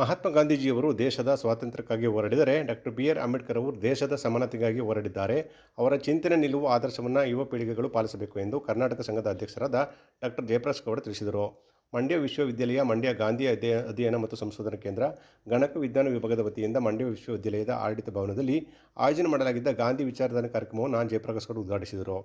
ಮಹಾತ್ಮ ಗಾಂಧೀಜಿಯವರು ದೇಶದ ಸ್ವಾತಂತ್ರ್ಯಕ್ಕಾಗಿ ಹೋರಾಡಿದರೆ ಡಾಕ್ಟರ್ ಬಿ ಆರ್ ಅಂಬೇಡ್ಕರ್ ಅವರು ದೇಶದ ಸಮಾನತೆಗಾಗಿ ಹೋರಾಡಿದ್ದಾರೆ. ಅವರ ಚಿಂತನೆ ನಿಲುವು ಆದರ್ಶವನ್ನು ಯುವ ಪೀಳಿಗೆಗಳು ಪಾಲಿಸಬೇಕು ಎಂದು ಕರ್ನಾಟಕ ಸಂಘದ ಅಧ್ಯಕ್ಷರಾದ ಡಾಕ್ಟರ್ ಜಯಪ್ರಕಾಶ್ ಗೌಡ ತಿಳಿಸಿದರು. ಮಂಡ್ಯ ವಿಶ್ವವಿದ್ಯಾಲಯ, ಮಂಡ್ಯ ಗಾಂಧಿ ಅಧ್ಯಯನ ಮತ್ತು ಸಂಶೋಧನಾ ಕೇಂದ್ರ, ಗಣಕ ವಿಜ್ಞಾನ ವಿಭಾಗದ ವತಿಯಿಂದ ಮಂಡ್ಯ ವಿಶ್ವವಿದ್ಯಾಲಯದ ಆಡಳಿತ ಭವನದಲ್ಲಿ ಆಯೋಜನೆ ಮಾಡಲಾಗಿದ್ದ ಗಾಂಧಿ ವಿಚಾರಧಾರೆ ಕಾರ್ಯಕ್ರಮವನ್ನು ಜಯಪ್ರಕಾಶ್ ಗೌಡ ಉದ್ಘಾಟಿಸಿದರು.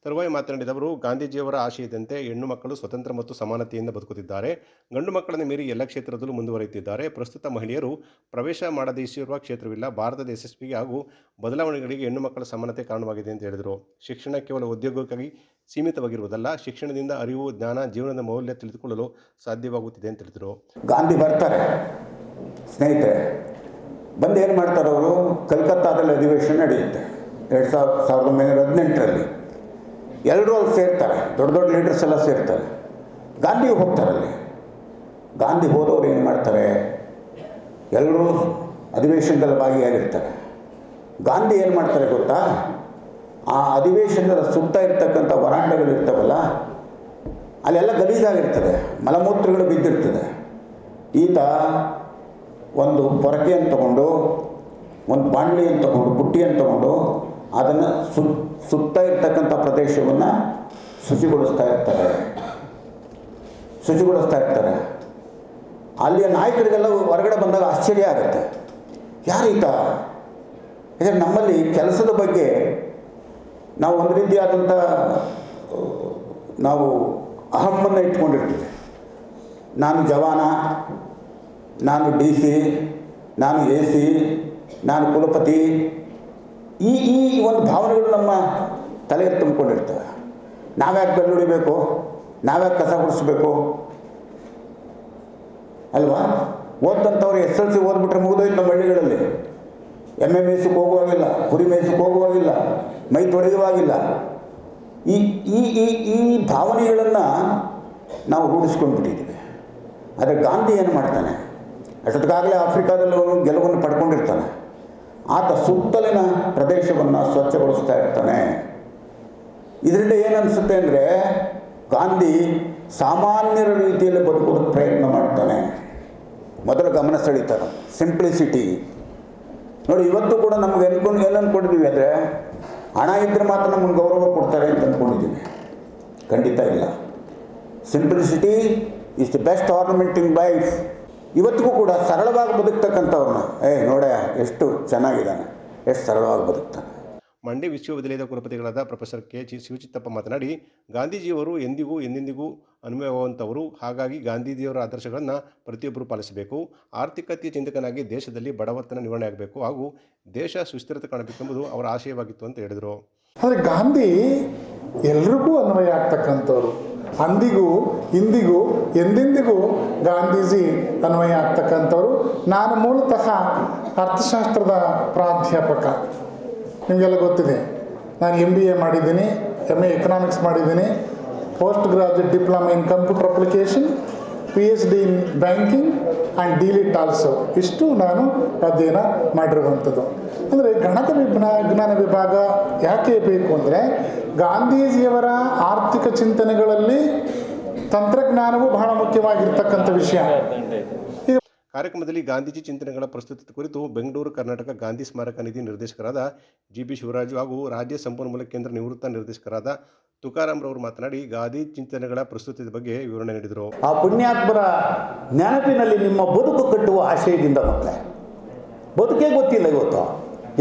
ತರುವಾಯ ಮಾತನಾಡಿದ ಅವರು, ಗಾಂಧೀಜಿಯವರ ಆಶಯದಂತೆ ಹೆಣ್ಣು ಮಕ್ಕಳು ಸ್ವತಂತ್ರ ಮತ್ತು ಸಮಾನತೆಯಿಂದ ಬದುಕುತ್ತಿದ್ದಾರೆ. ಗಂಡು ಮಕ್ಕಳನ್ನು ಮೀರಿ ಎಲ್ಲ ಕ್ಷೇತ್ರದಲ್ಲೂ ಮುಂದುವರಿಯುತ್ತಿದ್ದಾರೆ. ಪ್ರಸ್ತುತ ಮಹಿಳೆಯರು ಪ್ರವೇಶ ಮಾಡದಿರುವ ಕ್ಷೇತ್ರವಿಲ್ಲ. ಭಾರತದ ಯಶಸ್ವಿಗೆ ಹಾಗೂ ಬದಲಾವಣೆಗಳಿಗೆ ಹೆಣ್ಣು ಮಕ್ಕಳ ಸಮಾನತೆ ಕಾರಣವಾಗಿದೆ ಎಂದು ಹೇಳಿದರು. ಶಿಕ್ಷಣ ಕೇವಲ ಉದ್ಯೋಗಕ್ಕಾಗಿ ಸೀಮಿತವಾಗಿರುವುದಲ್ಲ, ಶಿಕ್ಷಣದಿಂದ ಅರಿವು, ಜ್ಞಾನ, ಜೀವನದ ಮೌಲ್ಯ ತಿಳಿದುಕೊಳ್ಳಲು ಸಾಧ್ಯವಾಗುತ್ತಿದೆ ಅಂತ ಹೇಳಿದರು. ಗಾಂಧಿ ಬರ್ತಾರೆ ಸ್ನೇಹಿತರೆ, ಬಂದು ಏನು ಮಾಡ್ತಾರೆ ಅವರು, ಕಲ್ಕತ್ತಾದಲ್ಲಿ ಅಧಿವೇಶನ ನಡೆಯುತ್ತೆ 1918ರಲ್ಲಿ. ಎಲ್ಲರೂ ಅಲ್ಲಿ ಸೇರ್ತಾರೆ, ದೊಡ್ಡ ದೊಡ್ಡ ಲೀಡರ್ಸ್ ಎಲ್ಲ ಸೇರ್ತಾರೆ. ಗಾಂಧಿ ಹೋಗ್ತಾರಲ್ಲಿ. ಗಾಂಧಿ ಹೋದವರು ಏನು ಮಾಡ್ತಾರೆ, ಎಲ್ಲರೂ ಅಧಿವೇಶನದಲ್ಲಿ ಭಾಗಿಯಾಗಿರ್ತಾರೆ. ಗಾಂಧಿ ಏನು ಮಾಡ್ತಾರೆ ಗೊತ್ತಾ, ಆ ಅಧಿವೇಶನದ ಸುತ್ತ ಇರ್ತಕ್ಕಂಥ ವರಾಂಡಗಳಿರ್ತಾವಲ್ಲ, ಅಲ್ಲೆಲ್ಲ ಗಲೀಜಾಗಿರ್ತದೆ, ಮಲಮೂತ್ರಗಳು ಬಿದ್ದಿರ್ತದೆ. ಈತ ಒಂದು ಪೊರಕೆಯನ್ನು ತಗೊಂಡು, ಒಂದು ಬಾಣಲಿಯನ್ನು ತಗೊಂಡು, ಬುಟ್ಟಿಯನ್ನು ತಗೊಂಡು ಅದನ್ನು ಸುತ್ತ ಇರ್ತಕ್ಕಂಥ ಪ್ರದೇಶವನ್ನು ಶುಚಿಗೊಳಿಸ್ತಾ ಇರ್ತಾರೆ. ಅಲ್ಲಿಯ ನಾಯಕರಿಗೆಲ್ಲ ಹೊರಗಡೆ ಬಂದಾಗ ಆಶ್ಚರ್ಯ ಆಗುತ್ತೆ, ಯಾರೀತ? ಯಾಕಂದರೆ ನಮ್ಮಲ್ಲಿ ಕೆಲಸದ ಬಗ್ಗೆ ನಾವು ಒಂದು ರೀತಿಯಾದಂಥ ನಾವು ಅಹಮ್ಮನ್ನು ಇಟ್ಕೊಂಡಿರ್ತೀವಿ. ನಾನು ಜವಾನ, ನಾನು DC, ನಾನು AC, ನಾನು ಕುಲಪತಿ, ಈ ಒಂದು ಭಾವನೆಗಳು ನಮ್ಮ ತಲೆಗೆ ತುಂಬಿಕೊಂಡಿರ್ತವೆ. ನಾವ್ಯಾಕೆ ಬೆಲೆ ಹೊಡಿಬೇಕು, ನಾವ್ಯಾಕೆ ಕಸ ಗುಡಿಸ್ಬೇಕು ಅಲ್ವಾ? ಓದಂಥವ್ರು SLC ಓದ್ಬಿಟ್ರೆ ಮುಗಿದೋಯ್ತು. ನಮ್ಮ ಹಳ್ಳಿಗಳಲ್ಲಿ ಎಮ್ಮೆ ಮೇಯ್ಸಕ್ಕೆ ಹೋಗುವಾಗಿಲ್ಲ, ಕುರಿ ಮೇಯ್ಸಕ್ಕೆ ಹೋಗುವಾಗಿಲ್ಲ, ಮೈ ತೊಳೆಯುವಾಗಿಲ್ಲ. ಈ ಈ ಈ ಈ ಭಾವನೆಗಳನ್ನು ನಾವು ರೂಢಿಸ್ಕೊಂಡ್ಬಿಟ್ಟಿದ್ದೀವಿ. ಆದರೆ ಗಾಂಧಿ ಏನು ಮಾಡ್ತಾನೆ, ಅಷ್ಟೊತ್ತಿಗಾಗಲೇ ಆಫ್ರಿಕಾದಲ್ಲಿ ಅವನು ಗೆಲುವನ್ನು ಪಡ್ಕೊಂಡಿರ್ತಾನೆ. ಆತ ಸುತ್ತಲಿನ ಪ್ರದೇಶವನ್ನು ಸ್ವಚ್ಛಗೊಳಿಸ್ತಾ ಇರ್ತಾನೆ. ಇದರಿಂದ ಏನನ್ಸುತ್ತೆ ಅಂದರೆ, ಗಾಂಧಿ ಸಾಮಾನ್ಯರ ರೀತಿಯಲ್ಲಿ ಬದುಕೋದಕ್ಕೆ ಪ್ರಯತ್ನ ಮಾಡ್ತಾನೆ. ಮೊದಲು ಗಮನ ಸೆಳೀತಾರೆ ಸಿಂಪ್ಲಿಸಿಟಿ. ನೋಡಿ, ಇವತ್ತು ಕೂಡ ನಮ್ಗೆ ಏನು ಅಂದ್ಕೊಂಡಿದ್ದೀವಿ ಅಂದರೆ, ಹಣ ಇದ್ದರೆ ಮಾತ್ರ ನಮಗೆ ಗೌರವ ಕೊಡ್ತಾರೆ ಅಂತ ಅಂದ್ಕೊಂಡಿದ್ದೀವಿ. ಖಂಡಿತ ಇಲ್ಲ. Simplicity is the best ornament in life. ಇವತ್ತಿಗೂ ಕೂಡ ಸರಳವಾಗಿ ಬದುಕ್ತಕ್ಕಂಥವ್ರನ್ನ ನೋಡ ಎಷ್ಟು ಚೆನ್ನಾಗಿದ್ದಾನೆ, ಎಷ್ಟು ಸರಳವಾಗಿ ಬದುಕ್ತಾನೆ. ಮಂಡ್ಯ ವಿಶ್ವವಿದ್ಯಾಲಯದ ಕುಲಪತಿಗಳಾದ ಪ್ರೊಫೆಸರ್ ಕೆ. ಶಿವಚಿತ್ತಪ್ಪ ಮಾತನಾಡಿ, ಗಾಂಧೀಜಿಯವರು ಎಂದೆಂದಿಗೂ ಅನ್ವಯವಾಗುವಂಥವರು. ಹಾಗಾಗಿ ಗಾಂಧೀಜಿಯವರ ಆದರ್ಶಗಳನ್ನು ಪ್ರತಿಯೊಬ್ಬರು ಪಾಲಿಸಬೇಕು. ಆರ್ಥಿಕತೆಯ ಚಿಂತಕನಾಗಿ ದೇಶದಲ್ಲಿ ಬಡವತನ ನಿವಾರಣೆ ಆಗಬೇಕು ಹಾಗೂ ದೇಶ ಸುಸ್ಥಿರತೆ ಕಾಣಬೇಕೆಂಬುದು ಅವರ ಆಶಯವಾಗಿತ್ತು ಅಂತ ಹೇಳಿದರು. ಆದರೆ ಗಾಂಧಿ ಎಲ್ರಿಗೂ ಅನ್ವಯ ಆಗ್ತಕ್ಕಂಥವ್ರು. ಅಂದಿಗೂ ಇಂದಿಗೂ ಎಂದೆಂದಿಗೂ ಗಾಂಧೀಜಿ ಅನ್ವಯ ಆಗ್ತಕ್ಕಂಥವ್ರು. ನಾನು ಮೂಲತಃ ಅರ್ಥಶಾಸ್ತ್ರದ ಪ್ರಾಧ್ಯಾಪಕ, ನಿಮಗೆಲ್ಲ ಗೊತ್ತಿದೆ. ನಾನು MBA ಮಾಡಿದ್ದೀನಿ, MA ಎಕನಾಮಿಕ್ಸ್ ಮಾಡಿದ್ದೀನಿ, post graduate diploma in computer application, PhD in banking and DLIT also. ಇಷ್ಟು ನಾನು ಅಧ್ಯಯನ ಮಾಡಿರುವಂಥದ್ದು. ಅಂದರೆ ಗಣಕ ವಿಜ್ಞಾನ ವಿಭಾಗ ಯಾಕೆ ಬೇಕು ಅಂದರೆ, ಗಾಂಧೀಜಿಯವರ ಆರ್ಥಿಕ ಚಿಂತನೆಗಳಲ್ಲಿ ತಂತ್ರಜ್ಞಾನವು ಬಹಳ ಮುಖ್ಯವಾಗಿರ್ತಕ್ಕಂಥ ವಿಷಯ. ಕಾರ್ಯಕ್ರಮದಲ್ಲಿ ಗಾಂಧೀಜಿ ಚಿಂತನೆಗಳ ಪ್ರಸ್ತುತಿ ಕುರಿತು ಬೆಂಗಳೂರು ಕರ್ನಾಟಕ ಗಾಂಧಿ ಸ್ಮಾರಕ ನಿಧಿ ನಿರ್ದೇಶಕರಾದ GB ಶಿವರಾಜು ಹಾಗೂ ರಾಜ್ಯ ಸಂಪನ್ಮೂಲ ಕೇಂದ್ರ ನಿವೃತ್ತ ನಿರ್ದೇಶಕರಾದ ತುಕಾರಾಮ್ ರವರು ಮಾತನಾಡಿ, ಗಾಂಧಿ ಚಿಂತನೆಗಳ ಪ್ರಸ್ತುತಿಯ ಬಗ್ಗೆ ವಿವರಣೆ ನೀಡಿದರು. ಆ ಪುಣ್ಯಾತ್ಮರ ನೆನಪಿನಲ್ಲಿ ನಿಮ್ಮ ಬದುಕು ಕಟ್ಟುವ ಆಶಯದಿಂದ ಮಕ್ಕಳೇ, ಬದುಕೇ ಗೊತ್ತಿಲ್ಲ ಇವತ್ತು,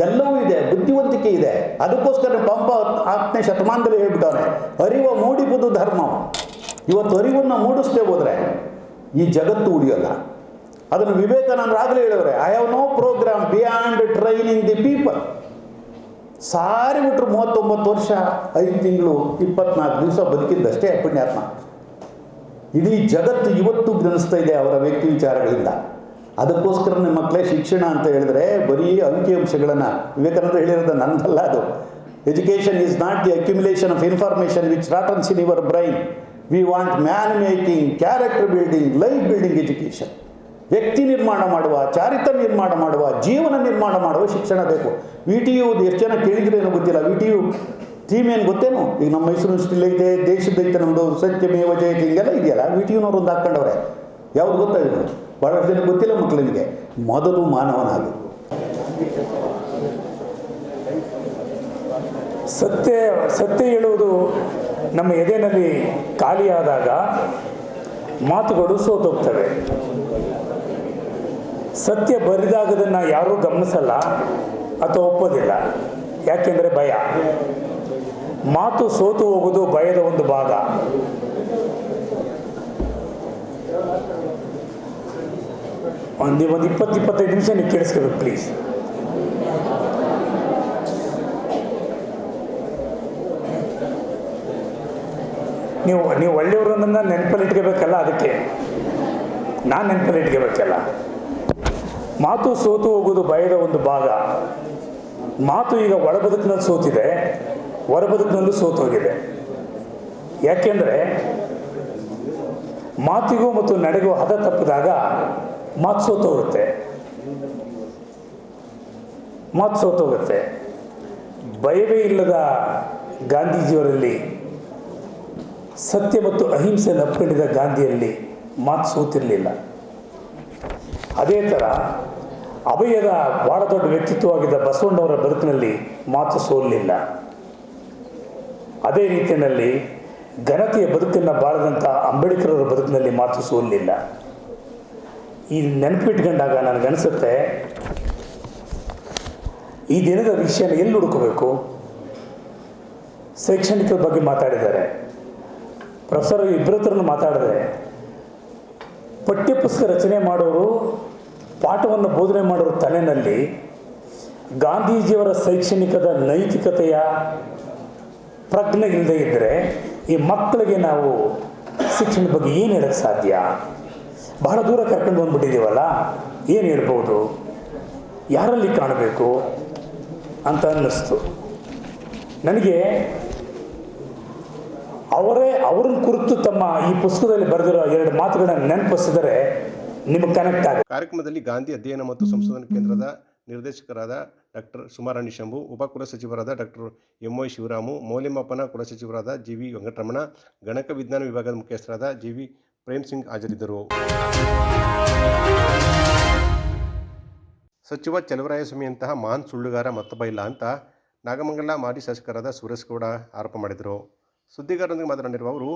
ಎಲ್ಲವೂ ಇದೆ, ಬುದ್ಧಿವಂತಿಕೆ ಇದೆ. ಅದಕ್ಕೋಸ್ಕರ ಪಂಪ 10ನೇ ಶತಮಾನದಲ್ಲಿ ಹೇಳ್ಬಿಟ್ಟವನೆ, ಅರಿವ ಮೂಡಿಬುದು ಧರ್ಮ. ಇವತ್ತು ಅರಿವನ್ನು ಮೂಡಿಸ್ದೇ ಹೋದರೆ ಈ ಜಗತ್ತು ಉಳಿಯೋಲ್ಲ. ಅದನ್ನು ವಿವೇಕಾನಂದರು ಆಗಲೇ ಹೇಳವ್ರೆ, I have no program beyond training the people. ಸಾರಿ ಬಿಟ್ರು 39 ವರ್ಷ 5 ತಿಂಗಳು 24 ದಿವಸ ಬದುಕಿದ್ದಷ್ಟೇ ಪುಣ್ಯಾತ್ಮ. ಇಡೀ ಜಗತ್ತು ಇವತ್ತು ಗಮನಿಸ್ತಾ ಇದೆ ಅವರ ವ್ಯಕ್ತಿ ವಿಚಾರಗಳಿಂದ. ಅದಕ್ಕೋಸ್ಕರ ನಿಮ್ಮ ಮಕ್ಕಳೇ ಶಿಕ್ಷಣ ಅಂತ ಹೇಳಿದ್ರೆ ಬರೀ ಅಂಕಿಅಂಶಗಳನ್ನು, ವಿವೇಕಾನಂದರು ಹೇಳಿರೋದು ನನ್ನದಲ್ಲ ಅದು. Education is not the accumulation of information which rottens in your brain. We want man making, character building, life building education. ವ್ಯಕ್ತಿ ನಿರ್ಮಾಣ ಮಾಡುವ, ಚಾರಿತ್ರ ನಿರ್ಮಾಣ ನಿರ್ಮಾಣ ಮಾಡುವ, ಜೀವನ ನಿರ್ಮಾಣ ಮಾಡುವ ಶಿಕ್ಷಣ ಬೇಕು. VTU ಎಷ್ಟು ಜನ ಕೇಳಿದ್ರೇನೋ ಗೊತ್ತಿಲ್ಲ. VTU ಥೀಮ್ ಏನು ಗೊತ್ತೇನು? ಈಗ ನಮ್ಮ ಮೈಸೂರು ಯೂನಿವರ್ಸಿಟಿಲಿ ಐತೆ, ದೇಶದೈತೆ ನಮ್ಮದು ಸತ್ಯಮೇವ ಜಯತೆ ಹಿಂಗೆಲ್ಲ ಇದೆಯಲ್ಲ, VTUನವ್ರು ಒಂದು ಹಾಕ್ಕೊಂಡವ್ರೆ. ಯಾವ್ದು ಗೊತ್ತಾಯಿಲ್ಲ, ಭಾಳಷ್ಟು ಜನ ಗೊತ್ತಿಲ್ಲ ಮಕ್ಕಳಿಗೆ. ಮೊದಲು ಮಾನವನಾಗಬೇಕು. ಸತ್ಯ ಹೇಳುವುದು ನಮ್ಮ ಎದೆಯಲ್ಲಿ ಖಾಲಿಯಾದಾಗ ಮಾತುಗಳು ಸೋತೋಗ್ತವೆ. ಸತ್ಯ ಬರಿದಾಗದನ್ನು ಯಾರೂ ಗಮನಿಸಲ್ಲ ಅಥವಾ ಒಪ್ಪೋದಿಲ್ಲ. ಯಾಕೆಂದರೆ ಭಯ. ಮಾತು ಸೋತು ಹೋಗೋದು ಭಯದ ಒಂದು ಭಾಗ. ಒಂದು 20-25 ನಿಮಿಷ ನೀವು ಕೇಳಿಸ್ಕೋಬೇಕು ಪ್ಲೀಸ್. ನೀವು ಒಳ್ಳೆಯವರನ್ನ ನೆನಪಲ್ಲಿ ಇಟ್ಕೋಬೇಕಲ್ಲ, ಅದಕ್ಕೆ ನಾನು ನೆನಪಲ್ಲಿ ಇಟ್ಕೋಬೇಕಲ್ಲ. ಮಾತು ಸೋತು ಹೋಗೋದು ಭಯದ ಒಂದು ಭಾಗ. ಮಾತು ಈಗ ಒಳ ಬದುಕಿನಲ್ಲಿ ಸೋತಿದೆ, ಹೊರ ಬದುಕಿನಲ್ಲೂ ಸೋತೋಗಿದೆ. ಯಾಕೆಂದರೆ ಮಾತಿಗೂ ಮತ್ತು ನಡೆಗೂ ಹದ ತಪ್ಪಿದಾಗ ಮಾತು ಸೋತೋಗುತ್ತೆ. ಭಯವೇ ಇಲ್ಲದ ಗಾಂಧೀಜಿಯವರಲ್ಲಿ, ಸತ್ಯ ಮತ್ತು ಅಹಿಂಸೆಯನ್ನು ಅಪ್ಕೊಂಡಿದ್ದ ಗಾಂಧಿಯಲ್ಲಿ ಮಾತು ಸೋತಿರಲಿಲ್ಲ. ಅದೇ ಥರ ಅಭಯದ ಭಾಳ ದೊಡ್ಡ ವ್ಯಕ್ತಿತ್ವವಾಗಿದ್ದ ಬಸವಣ್ಣವರ ಬದುಕಿನಲ್ಲಿ ಮಾತು ಸೋಲಿಲ್ಲ. ಅದೇ ರೀತಿಯಲ್ಲಿ ಘನತೆಯ ಬದುಕನ್ನು ಬಾಳದಂಥ ಅಂಬೇಡ್ಕರ್ ಅವರ ಬದುಕಿನಲ್ಲಿ ಮಾತು ಸೋಲಿಲ್ಲ. ಈ ನೆನಪಿಟ್ಕೊಂಡಾಗ ನನಗನ್ಸುತ್ತೆ, ಈ ದಿನದ ವಿಷಯನ ಎಲ್ಲಿ ಹುಡುಕಬೇಕು? ಶೈಕ್ಷಣಿಕದ ಬಗ್ಗೆ ಮಾತಾಡಿದ್ದಾರೆ, ಪ್ರೊಫೆಸರ್ ಇಬ್ಬರ ಹತ್ರನೂ ಮಾತಾಡಿದೆ. ಪಠ್ಯಪುಸ್ತಕ ರಚನೆ ಮಾಡೋರು, ಪಾಠವನ್ನು ಬೋಧನೆ ಮಾಡೋರ ತಲೆಯಲ್ಲಿ ಗಾಂಧೀಜಿಯವರ ಶೈಕ್ಷಣಿಕದ ನೈತಿಕತೆಯ ಪ್ರಜ್ಞೆ ಇಲ್ಲದೆ ಇದ್ದರೆ ಈ ಮಕ್ಕಳಿಗೆ ನಾವು ಶಿಕ್ಷಣದ ಬಗ್ಗೆ ಏನು ಹೇಳೋಕ್ಕೆ ಸಾಧ್ಯ? ಬಹಳ ದೂರ ಕರ್ಕೊಂಡು ಬಂದ್ಬಿಟ್ಟಿದ್ದೀವಲ್ಲ, ಏನು ಹೇಳ್ಬೋದು, ಯಾರಲ್ಲಿ ಕಾಣಬೇಕು ಅಂತ ಅನ್ನಿಸ್ತು ನನಗೆ. ಅವ್ರನ್ನ ಕುರಿತು ತಮ್ಮ ಈ ಪುಸ್ತಕದಲ್ಲಿ ಬರೆದಿರೋ 2 ಮಾತುಗಳನ್ನು ನೆನಪಿಸಿದರೆ ನಿಮಗೆ ಕನೆಕ್ಟ್ ಆಗುತ್ತೆ. ಕಾರ್ಯಕ್ರಮದಲ್ಲಿ ಗಾಂಧಿ ಅಧ್ಯಯನ ಮತ್ತು ಸಂಶೋಧನಾ ಕೇಂದ್ರದ ನಿರ್ದೇಶಕರಾದ ಡಾಕ್ಟರ್ ಸುಮಾರಾಣಿ ಶಂಭು, ಉಪಕುಲಸಚಿವರಾದ ಡಾಕ್ಟರ್ MY ಶಿವರಾಮು, ಮೌಲ್ಯಮಾಪನ ಕುಲಸಚಿವರಾದ GV ವೆಂಕಟರಮಣ, ಗಣಕ ವಿಜ್ಞಾನ ವಿಭಾಗದ ಮುಖ್ಯಸ್ಥರಾದ GV ಪ್ರೇಮ್ ಸಿಂಗ್ ಹಾಜರಿದ್ದರು. ಸಚಿವ ಚಲುವರಾಯಸ್ವಾಮಿಯಂತಹ ಮಹಾನ್ ಸುಳ್ಳುಗಾರ ಮತ್ತೊಬ್ಬ ಇಲ್ಲ ಅಂತ ನಾಗಮಂಗಲ ಮಾಜಿ ಶಾಸಕರಾದ ಸುರೇಶ್ ಗೌಡ ಆರೋಪ ಮಾಡಿದರು. ಸುದ್ದಿಗಾರರೊಂದಿಗೆ ಮಾತನಾಡಿರುವ ಅವರು,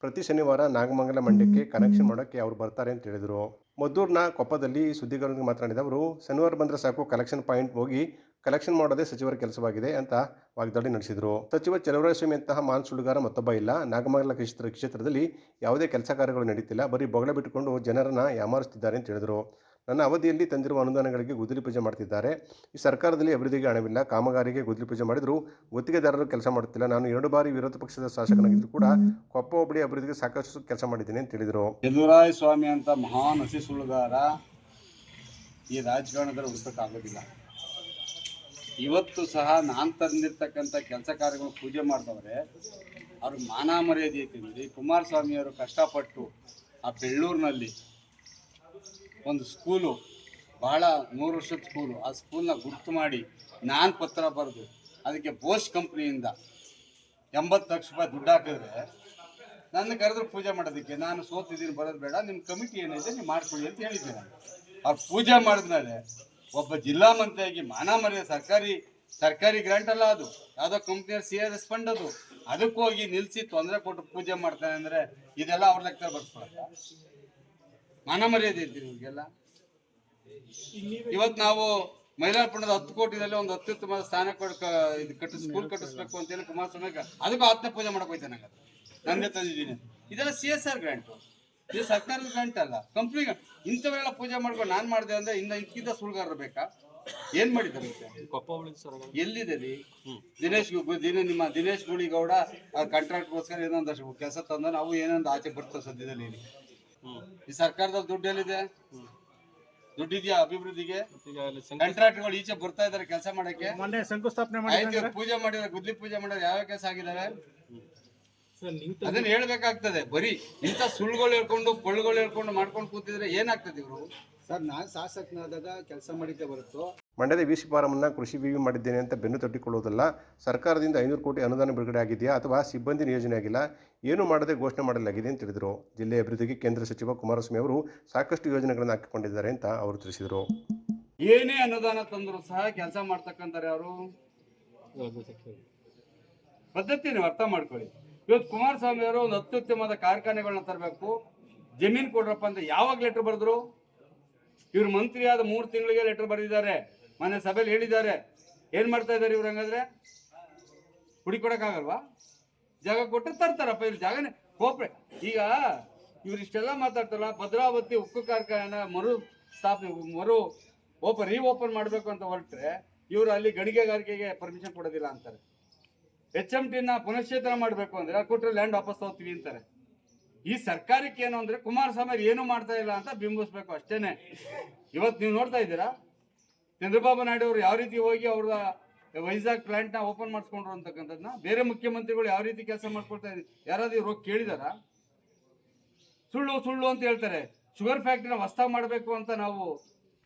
ಪ್ರತಿ ಶನಿವಾರ ನಾಗಮಂಗಲ ಮಂಡ್ಯಕ್ಕೆ ಕನೆಕ್ಷನ್ ಮಾಡೋಕ್ಕೆ ಅವರು ಬರ್ತಾರೆ ಅಂತ ಹೇಳಿದರು. ಮದ್ದೂರಿನ ಕೊಪ್ಪದಲ್ಲಿ ಸುದ್ದಿಗಾರರೊಂದಿಗೆ ಮಾತನಾಡಿದ ಅವರು, ಶನಿವಾರ ಬಂದರೆ ಸಾಕು ಕಲೆಕ್ಷನ್ ಪಾಯಿಂಟ್ ಹೋಗಿ ಕಲೆಕ್ಷನ್ ಮಾಡೋದೇ ಸಚಿವರ ಕೆಲಸವಾಗಿದೆ ಅಂತ ವಾಗ್ದಾಳಿ ನಡೆಸಿದರು. ಸಚಿವ ಚಲುವರಾಯಸ್ವಾಮಿಯಂತಹ ಮಹಾನ್ ಸುಳ್ಳುಗಾರ ಮತ್ತೊಬ್ಬ ಇಲ್ಲ. ನಾಗಮಂಗಲ ಕ್ಷೇತ್ರದಲ್ಲಿ ಯಾವುದೇ ಕೆಲಸ ಕಾರ್ಯಗಳು ನಡೀತಿಲ್ಲ, ಬರೀ ಬೊಗಳೆ ಬಿಟ್ಟುಕೊಂಡು ಜನರನ್ನು ಯಾಮಾರಿಸುತ್ತಿದ್ದಾರೆ ಅಂತ ಹೇಳಿದರು. ನನ್ನ ಅವಧಿಯಲ್ಲಿ ತಂದಿರುವ ಅನುದಾನಗಳಿಗೆ ಗುದ್ದಲಿ ಪೂಜೆ ಮಾಡ್ತಿದ್ದಾರೆ. ಈ ಸರ್ಕಾರದಲ್ಲಿ ಅಭಿವೃದ್ಧಿಗೆ ಹಣವಿಲ್ಲ, ಕಾಮಗಾರಿಗೆ ಗುದ್ದಲಿ ಪೂಜೆ ಮಾಡಿದರೂ ಗುತ್ತಿಗೆದಾರರು ಕೆಲಸ ಮಾಡುತ್ತಿಲ್ಲ. ನಾನು 2 ಬಾರಿ ವಿರೋಧ ಪಕ್ಷದ ಶಾಸಕನಾಗಿದ್ದರೂ ಕೂಡ ಕೊಪ್ಪ ಹೋಬಳಿ ಅಭಿವೃದ್ಧಿಗೆ ಸಾಕಷ್ಟು ಕೆಲಸ ಮಾಡಿದ್ದೀನಿ ಅಂತ ಹೇಳಿದರು. ಚಲುವರಾಯಸ್ವಾಮಿ ಅಂತ ಮಹಾನ್ ಹಸಿ ಸುಳ್ಳುಗಾರ ಈ ರಾಜಕಾರಣದಲ್ಲಿ ಹುಡುಕಕ್ಕಾಗೋದಿಲ್ಲ. ಇವತ್ತು ಸಹ ನಾನು ತಂದಿರ್ತಕ್ಕಂಥ ಕೆಲಸ ಕಾರ್ಯಗಳು ಪೂಜೆ ಮಾಡ್ದವ್ರೆ, ಅವ್ರಿಗೆ ಮಾನ ಮರ್ಯಾದೆ ಐತಿ. ಕುಮಾರಸ್ವಾಮಿಯವರು ಕಷ್ಟಪಟ್ಟು ಆ ಬೆಳ್ಳೂರಿನಲ್ಲಿ ಒಂದು ಸ್ಕೂಲು, ಭಾಳ 100 ವರ್ಷದ ಸ್ಕೂಲು, ಆ ಸ್ಕೂಲ್ನ ಗುರ್ತು ಮಾಡಿ ನಾನು ಪತ್ರ ಬರೆದು ಅದಕ್ಕೆ ಬೋಸ್ ಕಂಪ್ನಿಯಿಂದ 80 ಲಕ್ಷ ರೂಪಾಯಿ ದುಡ್ಡು ಹಾಕಿದ್ರೆ ನನ್ನ ಕರೆದ್ರು ಪೂಜೆ ಮಾಡೋದಕ್ಕೆ. ನಾನು ಸೋತಿದ್ದೀನಿ, ಬರೋದು ಬೇಡ, ನಿಮ್ಮ ಕಮಿಟಿ ಏನಿದೆ ನೀವು ಮಾಡ್ಕೊಳ್ಳಿ ಅಂತ ಹೇಳಿದ್ದೆ. ನಾನು ಅವ್ರು ಪೂಜೆ ಮಾಡಿದ್ಮೇಲೆ ಒಬ್ಬ ಜಿಲ್ಲಾ ಮಂತ್ರಿಯಾಗಿ ಮಾನ ಮರ್ಯಾದೆ, ಸರ್ಕಾರಿ ಗ್ರಾಂಟ್ ಅಲ್ಲ ಅದು, ಯಾವುದೋ ಕಂಪ್ನಿಯ CRS ಫಂಡ್ ಅದು, ಅದಕ್ಕೆ ಹೋಗಿ ನಿಲ್ಲಿಸಿ ತೊಂದರೆ ಕೊಟ್ಟು ಪೂಜೆ ಮಾಡ್ತಾನೆ ಅಂದರೆ ಇದೆಲ್ಲ ಅವ್ರ ಲೆಕ್ಕ ಬರ್ಸ್ಕೊಳತ್ತ? ಮಾನ ಮರ್ಯಾದೆ ಇರ್ತೀರಿ ಇವ್ರಿಗೆಲ್ಲ. ಇವತ್ತು ನಾವು ಮೈಲಾರಪುಣದ 10 ಕೋಟಿನಲ್ಲಿ ಒಂದು ಅತ್ಯುತ್ತಮ ಸ್ಥಾನ ಸ್ಕೂಲ್ ಕಟ್ಟಿಸ್ಬೇಕು ಅಂತೇಳಿ ಕುಮಾರಸ್ವಾಮಿ ಅದಕ್ಕೂ ಆತ್ಮ ಪೂಜೆ ಮಾಡಕ್ ಹೋಯ್ತಾನೆ. ನಂದೇ ತಂದಿದ್ದೀನಿ. ಇದೆಲ್ಲ CSR ಗ್ರಾಂಟ್, ಇದು ಸರ್ಕಾರದ ಗ್ರಾಂಟ್ ಅಲ್ಲ, ಕಂಪ್ನಿಗೆ. ಇಂಥವೆಲ್ಲ ಪೂಜೆ ಮಾಡ್ಕೊಂಡು ನಾನು ಮಾಡಿದೆ ಅಂದ್ರೆ ಇಂಥ ಸುಳ್ಗಾರರು ಬೇಕಾ? ಏನ್ ಮಾಡಿದ್ದಾರೆ? ಎಲ್ಲಿದೆ ರೀ ನಿಮ್ಮ ದಿನೇಶ್ ಗುಳಿಗೌಡ ಕಾಂಟ್ರಾಕ್ಟ್ಗೋಸ್ಕರ ಏನೊಂದಷ್ಟು ಕೆಲಸ ತಂದ ನಾವು ಏನೊಂದು ಆಚೆ ಬರ್ತದೆ ಸದ್ಯದಲ್ಲಿ. ಈ ಸರ್ಕಾರದಲ್ಲಿ ದುಡ್ಡು ಎಲ್ಲಿದೆ? ದುಡ್ಡಿದ್ಯಾ ಅಭಿವೃದ್ಧಿಗೆ? ಕಾಂಟ್ರಾಕ್ಟ್ಗಳು ಈಚೆ ಬರ್ತಾ ಇದಾರೆ ಕೆಲಸ ಮಾಡಕ್ಕೆ. ಶಂಕುಸ್ಥಾಪನೆ ಪೂಜೆ ಮಾಡಿದ್ರೆ, ಗುದ್ಲಿ ಪೂಜೆ ಮಾಡಿದ್ರೆ ಯಾವ ಕೆಲಸ ಆಗಿದಾವೆ ಅದನ್ನ ಹೇಳ್ಬೇಕಾಗ್ತದೆ. ಬರೀ ಇಂಥ ಸುಳ್ಳುಗಳು ಹೇಳ್ಕೊಂಡು ಮಾಡ್ಕೊಂಡು ಕೂತಿದ್ರೆ ಏನಾಗ್ತದೆ? ಇವರು ಸರ್ ನಾನು ಶಾಸಕನಾದಾಗ ಕೆಲಸ ಮಾಡಿದ್ದೆ ಹೊರತು ಮಂಡ್ಯದ ವಿಸಿ ಫಾರಮನ್ನು ಕೃಷಿ ವಿವಿ ಮಾಡಿದ್ದೇನೆ ಅಂತ ಬೆನ್ನು ತಟ್ಟಿಕೊಳ್ಳುವುದಲ್ಲ. ಸರ್ಕಾರದಿಂದ 500 ಕೋಟಿ ಅನುದಾನ ಬಿಡುಗಡೆ ಆಗಿದೆಯಾ ಅಥವಾ ಸಿಬ್ಬಂದಿ ನಿಯೋಜನೆ ಆಗಿಲ್ಲ, ಏನು ಮಾಡದೆ ಘೋಷಣೆ ಮಾಡಲಾಗಿದೆ ಅಂತ ತಿಳಿದರು. ಜಿಲ್ಲೆಯ ಅಭಿವೃದ್ಧಿಗೆ ಕೇಂದ್ರ ಸಚಿವ ಕುಮಾರಸ್ವಾಮಿ ಅವರು ಸಾಕಷ್ಟು ಯೋಜನೆಗಳನ್ನು ಹಾಕಿಕೊಂಡಿದ್ದಾರೆ ಅಂತ ಅವರು ತಿಳಿಸಿದರು. ಏನೇ ಅನುದಾನ ತಂದರೂ ಸಹ ಕೆಲಸ ಮಾಡ್ತಕ್ಕಂತಾರೆ ಅವರು ಪದ್ಧತಿ ನೀವು ಅರ್ಥ ಮಾಡ್ಕೊಳ್ಳಿ. ಇವತ್ತು ಕುಮಾರಸ್ವಾಮಿ ಅವರು ಒಂದು ಅತ್ಯುತ್ತಮವಾದ ಕಾರ್ಖಾನೆಗಳನ್ನ ತರಬೇಕು, ಜಮೀನು ಕೊಡ್ರಪ್ಪ ಅಂತ ಯಾವಾಗ ಲೆಟರ್ ಬರೆದ್ರು? ಇವ್ರು ಮಂತ್ರಿಯಾದ 3 ತಿಂಗಳಿಗೆ ಲೆಟರ್ ಬರೆದಿದ್ದಾರೆ, ಮೊನ್ನೆ ಸಭೆಯಲ್ಲಿ ಹೇಳಿದ್ದಾರೆ. ಏನ್ ಮಾಡ್ತಾ ಇದ್ದಾರೆ ಇವ್ರು? ಹಂಗಾದ್ರೆ ಹುಡಿ ಕೊಡಕ್ಕಾಗಲ್ವಾ? ಜಾಗ ಕೊಟ್ಟರೆ ತರ್ತಾರಪ್ಪ. ಇವ್ರು ಜಾಗನೇ ಕೋಪ್ರೆ. ಈಗ ಇವ್ರು ಇಷ್ಟೆಲ್ಲ ಮಾತಾಡ್ತಾರಲ್ಲ, ಭದ್ರಾವತಿ ಉಕ್ಕು ಕಾರ್ಖಾನೆ ರೀಓಪನ್ ಮಾಡಬೇಕು ಅಂತ ಹೊರಟ್ರೆ ಇವರು ಅಲ್ಲಿ ಗಣಿಗಾರಿಕೆಗೆ ಪರ್ಮಿಷನ್ ಕೊಡೋದಿಲ್ಲ ಅಂತಾರೆ. HMTನ ಪುನಶ್ಚೇತನ ಮಾಡಬೇಕು ಅಂದ್ರೆ ಕೊಟ್ಟರೆ ಲ್ಯಾಂಡ್ ವಾಪಸ್ ತಗೋತೀವಿ ಅಂತಾರೆ. ಈ ಸರ್ಕಾರಕ್ಕೆ ಏನು ಅಂದ್ರೆ ಕುಮಾರಸ್ವಾಮಿ ಏನು ಮಾಡ್ತಾ ಇಲ್ಲ ಅಂತ ಬಿಂಬಿಸ್ಬೇಕು ಅಷ್ಟೇನೆ. ಇವತ್ತು ನೀವು ನೋಡ್ತಾ ಇದ್ದೀರಾ ಚಂದ್ರಬಾಬು ನಾಯ್ಡು ಅವರು ಯಾವ ರೀತಿ ಹೋಗಿ ಅವ್ರ ವೈಜಾಗ್ ಪ್ಲಾಂಟ್ ನ ಓಪನ್ ಮಾಡಿಸ್ಕೊಂಡ್ರು ಅಂತಕ್ಕಂಥದ್ದನ್ನ ಬೇರೆ ಮುಖ್ಯಮಂತ್ರಿಗಳು ಯಾವ ರೀತಿ ಕೆಲಸ ಮಾಡ್ಕೊಳ್ತಾ ಇದ್ದಾರೆ. ಯಾರಾದ್ರೂ ಇವ್ರು ಕೇಳಿದಾರ? ಸುಳ್ಳು ಅಂತ ಹೇಳ್ತಾರೆ. ಶುಗರ್ ಫ್ಯಾಕ್ಟ್ರಿನ ಹೊಸ್ತಾಗಿ ಮಾಡಬೇಕು ಅಂತ ನಾವು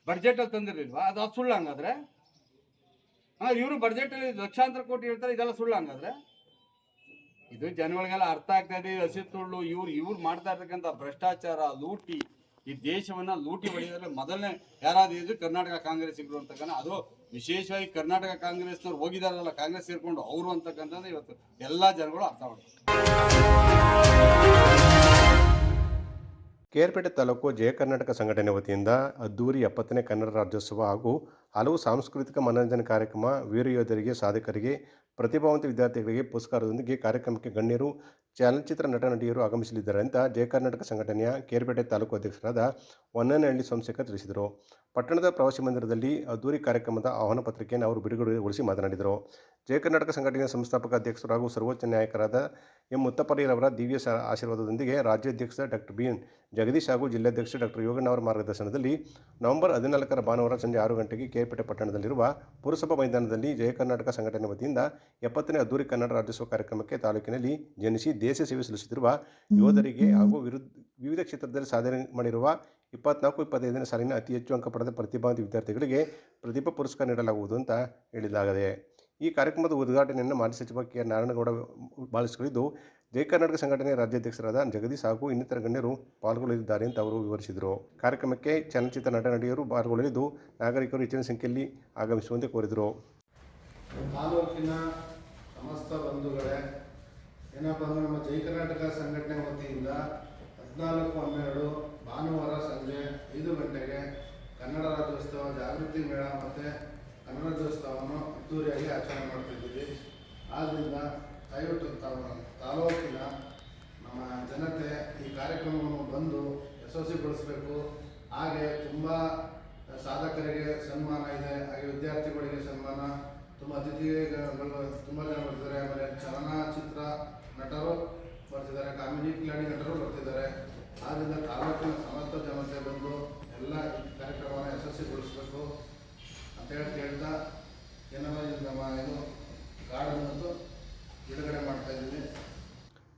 ಬಡ್ಜೆಟ್ ಅಲ್ಲಿ ತಂದಿರ್ಲಿಲ್ವಾ? ಅದು ಸುಳ್ಳು ಹಂಗಾದ್ರೆ? ಇವರು ಬಡ್ಜೆಟ್ ಅಲ್ಲಿ ಲಕ್ಷಾಂತರ ಕೋಟಿ ಹೇಳ್ತಾರೆ, ಇದೆಲ್ಲ ಸುಳ್ಳು ಹಂಗಾದ್ರೆ? ಇದು ಜನಗಳಿಗೆಲ್ಲ ಅರ್ಥ ಆಗ್ತಾ ಇದೆ. ಹಸಿ ಸುಳ್ಳು. ಇವ್ರು ಮಾಡ್ತಾ ಇರ್ತಕ್ಕಂಥ ಭ್ರಷ್ಟಾಚಾರ, ಲೂಟಿ, ಈ ದೇಶವನ್ನ ಲೂಟಿ ಹೊಡೆಯೋದ್ರಲ್ಲಿ ಮೊದಲನೇ ಯಾರಾದ್ರೂ ಇದ್ರು ಕರ್ನಾಟಕ ಕಾಂಗ್ರೆಸ್ಸಿಗರು ಅಂತಕ್ಕಂಥ. ಅದು ವಿಶೇಷವಾಗಿ ಕರ್ನಾಟಕ ಕಾಂಗ್ರೆಸ್ನವ್ರು ಹೋಗಿದಾರಲ್ಲ ಕಾಂಗ್ರೆಸ್ ಸೇರ್ಕೊಂಡು ಅವರು ಅಂತಕ್ಕಂಥದ್ದು ಇವತ್ತು ಎಲ್ಲಾ ಜನಗಳು ಅರ್ಥ ಮಾಡ್ತಾರೆ. ಕೇರ್ಪೇಟೆ ತಾಲೂಕು ಜಯ ಕರ್ನಾಟಕ ಸಂಘಟನೆ ವತಿಯಿಂದ ಅದ್ದೂರಿ 70ನೇ ಕನ್ನಡ ರಾಜ್ಯೋತ್ಸವ ಹಾಗೂ ಹಲವು ಸಾಂಸ್ಕೃತಿಕ ಮನರಂಜನೆ ಕಾರ್ಯಕ್ರಮ, ವೀರಯೋಧರಿಗೆ, ಸಾಧಕರಿಗೆ, ಪ್ರತಿಭಾವಂತ ವಿದ್ಯಾರ್ಥಿಗಳಿಗೆ ಪುರಸ್ಕಾರದೊಂದಿಗೆ ಕಾರ್ಯಕ್ರಮಕ್ಕೆ ಗಣ್ಯರು, ಚಲನಚಿತ್ರ ನಟ ನಟಿಯರು ಆಗಮಿಸಲಿದ್ದಾರೆ ಅಂತ ಜಯ ಕರ್ನಾಟಕ ಸಂಘಟನೆಯ ಕೇರ್ಪೇಟೆ ತಾಲೂಕು ಅಧ್ಯಕ್ಷರಾದ ಹೊನ್ನನಹಳ್ಳಿ ಸೋಮಶೇಖರ್ ತಿಳಿಸಿದರು. ಪಟ್ಟಣದ ಪ್ರವಾಸಿ ಮಂದಿರದಲ್ಲಿ ಅದ್ದೂರಿ ಕಾರ್ಯಕ್ರಮದ ಆಹ್ವಾನ ಪತ್ರಿಕೆಯನ್ನು ಅವರು ಬಿಡುಗಡೆಗೊಳಿಸಿ ಮಾತನಾಡಿದರು. ಜಯ ಕರ್ನಾಟಕ ಸಂಘಟನೆಯ ಸಂಸ್ಥಾಪಕ ಅಧ್ಯಕ್ಷರು ಹಾಗೂ ಸರ್ವೋಚ್ಚ ನ್ಯಾಯಾಧೀಶರಾದ ಎಂ ಮುತ್ತಪ್ಪಯ್ಯರವರ ದಿವ್ಯ ಆಶೀರ್ವಾದದೊಂದಿಗೆ ರಾಜ್ಯಾಧ್ಯಕ್ಷ ಡಾಕ್ಟರ್ ಬಿ ಜಗದೀಶ್ ಹಾಗೂ ಜಿಲ್ಲಾಧ್ಯಕ್ಷ ಡಾಕ್ಟರ್ ಯೋಗಣ್ಣ ಅವರ ಮಾರ್ಗದರ್ಶನದಲ್ಲಿ ನವೆಂಬರ್ 14ರ ಭಾನುವಾರ ಸಂಜೆ 6 ಗಂಟೆಗೆ ಕೇರ್ಪೇಟೆ ಪಟ್ಟಣದಲ್ಲಿರುವ ಪುರಸಭಾ ಮೈದಾನದಲ್ಲಿ ಜಯ ಕರ್ನಾಟಕ ಸಂಘಟನೆ ವತಿಯಿಂದ 70ನೇ ಅದ್ದೂರಿ ಕನ್ನಡ ರಾಜ್ಯೋತ್ಸವ ಕಾರ್ಯಕ್ರಮಕ್ಕೆ ತಾಲೂಕಿನಲ್ಲಿ ಜನಿಸಿ ದೇಶ ಸೇವೆ ಸಲ್ಲಿಸುತ್ತಿರುವ ಯೋಧರಿಗೆ ಹಾಗೂ ವಿವಿಧ ಕ್ಷೇತ್ರದಲ್ಲಿ ಸಾಧನೆ ಮಾಡಿರುವ 24-25ನೇ ಸಾಲಿನ ಅತಿ ಹೆಚ್ಚು ಅಂಕ ಪಡೆದ ಪ್ರತಿಭಾವಂತ ವಿದ್ಯಾರ್ಥಿಗಳಿಗೆ ಪ್ರತಿಭಾ ಪುರಸ್ಕಾರ ನೀಡಲಾಗುವುದು ಅಂತ ಹೇಳಿಲಾಗಿದೆ. ಈ ಕಾರ್ಯಕ್ರಮದ ಉದ್ಘಾಟನೆಯನ್ನು ಮಾಜಿ ಸಚಿವ ಕೆ ನಾರಾಯಣಗೌಡ ಬಾಳಿಸಿಕೊಂಡಿದ್ದು, ಜಯ ಕರ್ನಾಟಕ ಸಂಘಟನೆಯ ರಾಜ್ಯಾಧ್ಯಕ್ಷರಾದ ಜಗದೀಶ್ ಹಾಗೂ ಇನ್ನಿತರ ಗಣ್ಯರು ಪಾಲ್ಗೊಳ್ಳಲಿದ್ದಾರೆ ಅಂತ ಅವರು ವಿವರಿಸಿದರು. ಕಾರ್ಯಕ್ರಮಕ್ಕೆ ಚಲನಚಿತ್ರ ನಟ ನಟಿಯರು ಪಾಲ್ಗೊಳ್ಳಲಿದ್ದು, ನಾಗರಿಕರು ಹೆಚ್ಚಿನ ಸಂಖ್ಯೆಯಲ್ಲಿ ಆಗಮಿಸುವಂತೆ ಕೋರಿದರು. ತಾಲೂಕಿನ ಸಮಸ್ತ ಬಂಧುಗಳೇ, ಏನಪ್ಪ ಅಂದರೆ ನಮ್ಮ ಜಯ ಕರ್ನಾಟಕ ಸಂಘಟನೆ ವತಿಯಿಂದ 14/12 ಭಾನುವಾರ ಸಂಜೆ 5 ಗಂಟೆಗೆ ಕನ್ನಡ ರಾಜ್ಯೋತ್ಸವ ಜಾಗೃತಿ ಮೇಳ ಮತ್ತು ಕನ್ನಡ ರಾಜ್ಯೋತ್ಸವವನ್ನು ಅದ್ದೂರಿಯಾಗಿ ಆಚರಣೆ ಮಾಡ್ತಿದ್ದೀವಿ. ಆದ್ದರಿಂದ ದಯವಿಟ್ಟು ತಾಲೂಕಿನ ನಮ್ಮ ಜನತೆ ಈ ಕಾರ್ಯಕ್ರಮವನ್ನು ಬಂದು ಯಶಸ್ವಿಗೊಳಿಸಬೇಕು. ಹಾಗೆ ತುಂಬ ಸಾಧಕರಿಗೆ ಸನ್ಮಾನ ಇದೆ, ಹಾಗೆ ವಿದ್ಯಾರ್ಥಿಗಳಿಗೆ ಸನ್ಮಾನ, ತುಂಬ ಅತಿಥಿಗಳು ತುಂಬ ಜನ ಬರ್ತಿದ್ದಾರೆ. ಆಮೇಲೆ ಚಲನಚಿತ್ರ ನಟರು ಬರ್ತಿದ್ದಾರೆ, ಕಾಮಿಡಿ ಕಿಲಾಡಿ ನಟರು ಬರ್ತಿದ್ದಾರೆ. ಆದ್ದರಿಂದ ತಾಲೂಕಿನ ಸಮಸ್ತ ಜನತೆ ಬಂದು ಎಲ್ಲ ಕಾರ್ಯಕ್ರಮವನ್ನು ಯಶಸ್ವಿಗೊಳಿಸಬೇಕು ಅಂತೇಳಿ ಕೇಳ್ತಾ ನಮ್ಮ ಇದು ಕಾರ್ಡನ್ನು ಬಿಡುಗಡೆ ಮಾಡ್ತಾ ಇದ್ದೀವಿ.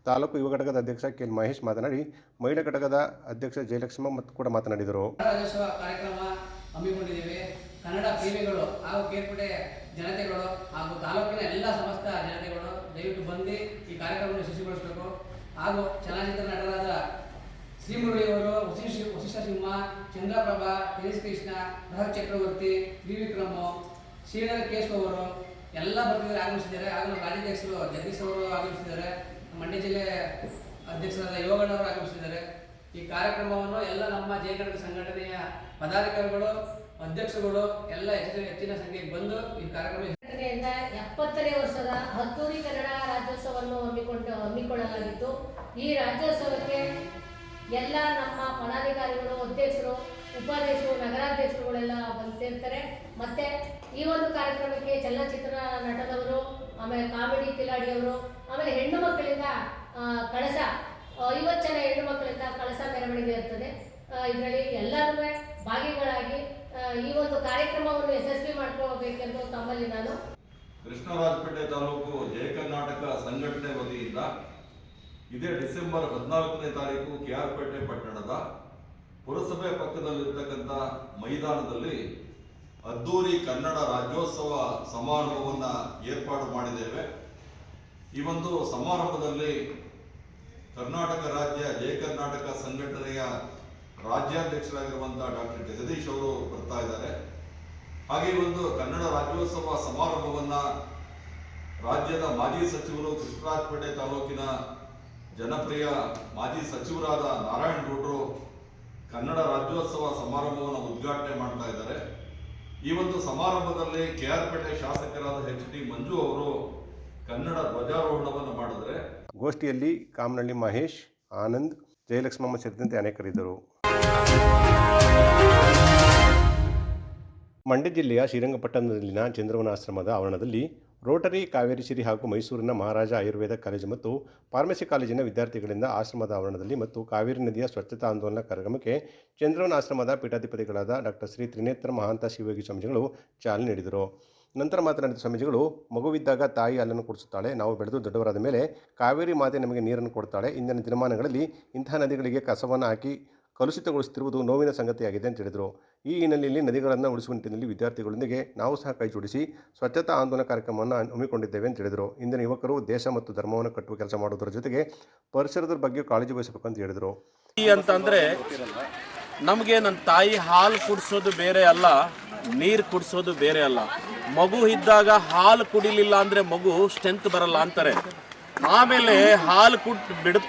ತಾಲೂಕು ಯುವ ಘಟಕದ ಅಧ್ಯಕ್ಷ ಕೆ ಮಹೇಶ್ ಮಾತನಾಡಿ, ಮಹಿಳಾ ಘಟಕದ ಅಧ್ಯಕ್ಷ ಜಯಲಕ್ಷ್ಮ ಮತ್ತು ಕೂಡ ಮಾತನಾಡಿದರು. ಕಾರ್ಯಕ್ರಮ ಹಮ್ಮಿಕೊಂಡಿದ್ದೇವೆ. ಕನ್ನಡ ಪ್ರೇಮಿಗಳು ಹಾಗೂ ಕೇರ್ಪೇಟೆ ಜನತೆಗಳು ಹಾಗೂ ತಾಲೂಕಿನ ಎಲ್ಲ ಸಮಸ್ತ ಜನತೆಗಳು ದಯವಿಟ್ಟು ಬಂದು ಈ ಕಾರ್ಯಕ್ರಮವನ್ನು ಯಶಸ್ವಿಗೊಳಿಸಬೇಕು. ಹಾಗೂ ಚಲನಚಿತ್ರ ನಟರಾದ ಶ್ರೀಮುರಳಿಯವರು, ವಸಿಷ್ಠ ಸಿಂಹ, ಚಂದ್ರಪ್ರಭಾ, ಟೆನಿಸ್ ಕೃಷ್ಣ, ಬೃಹತ್ ಚಕ್ರವರ್ತಿ, ತ್ರಿವಿಕ್ರಮ್, ಶ್ರೀನಗರ ಕೇಶವ್ ಅವರು ಎಲ್ಲ ಬರ್ತಿದ್ದಾರೆ, ಆಗಮಿಸಿದ್ದಾರೆ. ಹಾಗೂ ನಮ್ಮ ರಾಜ್ಯಾಧ್ಯಕ್ಷರು ಜಗದೀಶ್ ಅವರು ಆಗಮಿಸಿದ್ದಾರೆ. ಮಂಡ್ಯ ಜಿಲ್ಲೆ ಅಧ್ಯಕ್ಷರಾದ ಯೋಗಣ್ಣ ಅವರು ಆಗಮಿಸಿದ್ದಾರೆ. ಈ ಕಾರ್ಯಕ್ರಮವನ್ನು ಎಲ್ಲ ನಮ್ಮ ಜಯ ಕರ್ನಾಟಕ ಸಂಘಟನೆಯ ಪದಾಧಿಕಾರಿಗಳು, ಅಧ್ಯಕ್ಷರುಗಳು ಎಲ್ಲ ಹೆಚ್ಚಿನ ಸಂಖ್ಯೆಗೆ ಬಂದು ಈ ಕಾರ್ಯಕ್ರಮ 70ನೇ ವರ್ಷದ ಅದ್ದೂರಿ ಕನ್ನಡ ರಾಜ್ಯೋತ್ಸವವನ್ನು ಹಮ್ಮಿಕೊಳ್ಳಲಾಗಿತ್ತು. ಈ ರಾಜ್ಯೋತ್ಸವಕ್ಕೆ ಎಲ್ಲ ನಮ್ಮ ಪದಾಧಿಕಾರಿಗಳು, ಅಧ್ಯಕ್ಷರು, ಉಪಾಧ್ಯಕ್ಷರು, ನಗರಾಧ್ಯಕ್ಷರುಗಳೆಲ್ಲ ಬಂದು ಸೇರ್ತಾರೆ. ಮತ್ತೆ ಈ ಒಂದು ಕಾರ್ಯಕ್ರಮಕ್ಕೆ ಚಲನಚಿತ್ರ ನಟದವರು, ಆಮೇಲೆ ಕಾಮಿಡಿ ಕಿಲಾಡಿಯವರು, ಆಮೇಲೆ ಹೆಣ್ಣು ಮಕ್ಕಳಿಂದ ಕಳಸ 50 ಜನ ಹೆಣ್ಣು ಮಕ್ಕಳಿಂದ ಕಳಸ ಮೆರವಣಿಗೆ ಇರ್ತದೆ. ಇದರಲ್ಲಿ ಎಲ್ಲರೂ ಭಾಗಿಗಳಾಗಿ ಈ ಒಂದು ಕಾರ್ಯಕ್ರಮವನ್ನು ಯಶಸ್ವಿ ಮಾಡ್ಕೋಬೇಕೆಂದು ತಮ್ಮಲ್ಲಿ ನಾನು ಕೃಷ್ಣರಾಜಪೇಟೆ ತಾಲೂಕು ಜಯ ಕರ್ನಾಟಕ ಸಂಘಟನೆ ವತಿಯಿಂದ ಇದೇ ಡಿಸೆಂಬರ್ 14ನೇ ತಾರೀಕು ಕೆಆರ್ಪೇಟೆ ಪಟ್ಟಣದ ಪುರಸಭೆ ಪಕ್ಕದಲ್ಲಿರ್ತಕ್ಕಂಥ ಮೈದಾನದಲ್ಲಿ ಅದ್ದೂರಿ ಕನ್ನಡ ರಾಜ್ಯೋತ್ಸವ ಸಮಾರಂಭವನ್ನು ಏರ್ಪಾಡು ಮಾಡಿದ್ದೇವೆ. ಈ ಒಂದು ಸಮಾರಂಭದಲ್ಲಿ ಕರ್ನಾಟಕ ರಾಜ್ಯ ಜಯ ಕರ್ನಾಟಕ ಸಂಘಟನೆಯ ರಾಜ್ಯಾಧ್ಯಕ್ಷರಾಗಿರುವಂಥ ಡಾಕ್ಟರ್ ಜಗದೀಶ್ ಅವರು ಬರ್ತಾ ಇದ್ದಾರೆ. ಹಾಗೆ ಒಂದು ಕನ್ನಡ ರಾಜ್ಯೋತ್ಸವ ಸಮಾರಂಭವನ್ನು ರಾಜ್ಯದ ಮಾಜಿ ಸಚಿವರು, ಕೃಷ್ಣರಾಜಪೇಟೆ ತಾಲೂಕಿನ ಜನಪ್ರಿಯ ಮಾಜಿ ಸಚಿವರಾದ ನಾರಾಯಣಗೌಡರು ಕನ್ನಡ ರಾಜ್ಯೋತ್ಸವ ಸಮಾರಂಭವನ್ನು ಉದ್ಘಾಟನೆ ಮಾಡ್ತಾ ಇದ್ದಾರೆ. ಈ ಒಂದು ಸಮಾರಂಭದಲ್ಲಿ ಕೆಆರ್ಪೇಟೆ ಶಾಸಕರಾದ ಎಚ್.ಡಿ. ಮಂಜು ಅವರು ಕನ್ನಡ ಧ್ವಜಾರೋಹಣವನ್ನು ಮಾಡಿದರೆ ಗೋಷ್ಠಿಯಲ್ಲಿ ಕಾಮನಹಳ್ಳಿ ಮಹೇಶ್, ಆನಂದ್, ಜಯಲಕ್ಷ್ಮಮ್ಮ ಸೇರಿದಂತೆ ಅನೇಕರಿದ್ದರು. ಮಂಡ್ಯ ಜಿಲ್ಲೆಯ ಶ್ರೀರಂಗಪಟ್ಟಣದಲ್ಲಿನ ಚಂದ್ರವನ ಆಶ್ರಮದ ಆವರಣದಲ್ಲಿ ರೋಟರಿ, ಕಾವೇರಿ ಸಿರಿ ಹಾಗೂ ಮೈಸೂರಿನ ಮಹಾರಾಜ ಆಯುರ್ವೇದ ಕಾಲೇಜು ಮತ್ತು ಫಾರ್ಮಸಿ ಕಾಲೇಜಿನ ವಿದ್ಯಾರ್ಥಿಗಳಿಂದ ಆಶ್ರಮದ ಆವರಣದಲ್ಲಿ ಮತ್ತು ಕಾವೇರಿ ನದಿಯ ಸ್ವಚ್ಛತಾ ಆಂದೋಲನ ಕಾರ್ಯಕ್ರಮಕ್ಕೆ ಚಂದ್ರವನ ಆಶ್ರಮದ ಪೀಠಾಧಿಪತಿಗಳಾದ ಡಾಕ್ಟರ್ ಶ್ರೀ ತ್ರಿನೇತ್ರ ಮಹಾಂತ ಶಿವಯೋಗಿ ಸ್ವಾಮೀಜಿಗಳು ಚಾಲನೆ ನೀಡಿದರು. ನಂತರ ಮಾತನಾಡಿದ ಸ್ವಾಮೀಜಿಗಳು, ಮಗುವಿದ್ದಾಗ ತಾಯಿ ಹಾಲನ್ನು ಕುಡಿಸುತ್ತಾಳೆ, ನಾವು ಬೆಳೆದು ದೊಡ್ಡವರಾದ ಮೇಲೆ ಕಾವೇರಿ ಮಾತೆ ನಮಗೆ ನೀರನ್ನು ಕೊಡ್ತಾಳೆ. ಇಂದಿನ ದಿನಮಾನಗಳಲ್ಲಿ ಇಂತಹ ನದಿಗಳಿಗೆ ಕಸವನ್ನು ಹಾಕಿ ಕಲುಷಿತಗೊಳಿಸುತ್ತಿರುವುದು ನೋವಿನ ಸಂಗತಿಯಾಗಿದೆ ಅಂತ ಹೇಳಿದರು. ಈ ಹಿನ್ನೆಲೆಯಲ್ಲಿ ನದಿಗಳನ್ನು ಉಳಿಸುವ ನಿಟ್ಟಿನಲ್ಲಿ ವಿದ್ಯಾರ್ಥಿಗಳೊಂದಿಗೆ ನಾವು ಸಹ ಕೈ ಜೋಡಿಸಿ ಸ್ವಚ್ಛತಾ ಆಂದೋಲನ ಕಾರ್ಯಕ್ರಮವನ್ನು ಹಮ್ಮಿಕೊಂಡಿದ್ದೇವೆ ಅಂತ ಹೇಳಿದರು. ಇಂದಿನ ಯುವಕರು ದೇಶ ಮತ್ತು ಧರ್ಮವನ್ನು ಕಟ್ಟುವ ಕೆಲಸ ಮಾಡುವುದರ ಜೊತೆಗೆ ಪರಿಸರದ ಬಗ್ಗೆ ಕಾಳಜಿ ವಹಿಸಬೇಕು ಅಂತ ಹೇಳಿದರು. ಅಂತಂದರೆ ನಮಗೆ ನನ್ನ ತಾಯಿ ಹಾಲು ಕುಡಿಸೋದು ಬೇರೆ ಅಲ್ಲ, ನೀರು ಕುಡಿಸೋದು ಬೇರೆ ಅಲ್ಲ. ಮಗು ಇದ್ದಾಗ ಹಾಲು ಕುಡಿಲಿಲ್ಲ ಅಂದರೆ ಮಗು ಸ್ಟ್ರೆಂತ್ ಬರಲ್ಲ ಅಂತಾರೆ. ಆಮೇಲೆ ಹಾಲು